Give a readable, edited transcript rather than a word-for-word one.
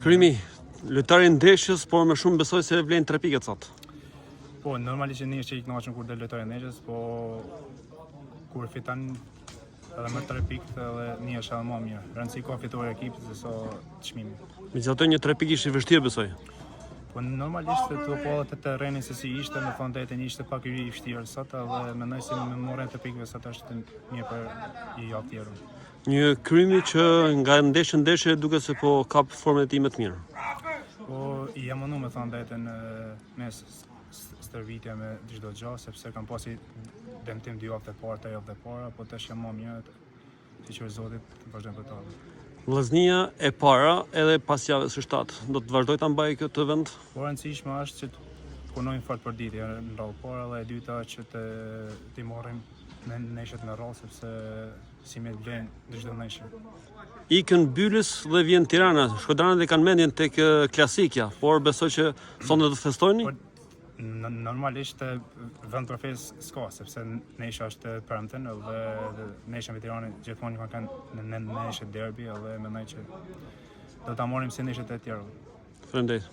Krymi, lojtari i ndeshjes, por më shumë besoj se vlen 3 pikë sot. Po, normalisht një që i kënaqem kur del lojtari i ndeshjes, po kur fiton edhe më 3 pikë edhe një është edhe më mirë. Rëndësi ka fitore ekipit se so çmimi. Megjithatë një 3 pikë ishte vështirë besoj. Po normalisht të po të terreni se si ishte, në fund të ishte pak i vështirë sot edhe mendoj se me morën 3 pikëve sot është mirë për i javë tjetër. Një Krymi që nga ndeshje në ndeshje duket se po kap formën e tij më të mirë. Po i jam mënu me thonë drejtën mes stërvitja me çdo gjë, sepse kam pasi dëmtim 2 javë të parë, 3 javë të para, po tash jam më mirë, siç Zotit vazhdojmë për ta. Vllaznia e para edhe pas javës së 7 do të vazhdoj ta mbajë këtë vend. Po rëndësishme është që të punojmë fort për ditë në radhë parë dhe e dyta që të marrim në neshet në radhë sepse si me të vlen çdo neshe. Ikën Bylis dhe vjen Tirana. Shkodranët e kanë mendjen tek Klasikja, por besoj që sonte do të festojnë. Normalisht vend trofes s'ka, sepse nesha është premten dhe nesha me Tiranë gjithmonë kanë në neshe derbi dhe mendoj që do ta marrim si neshet e tjera. Faleminderit.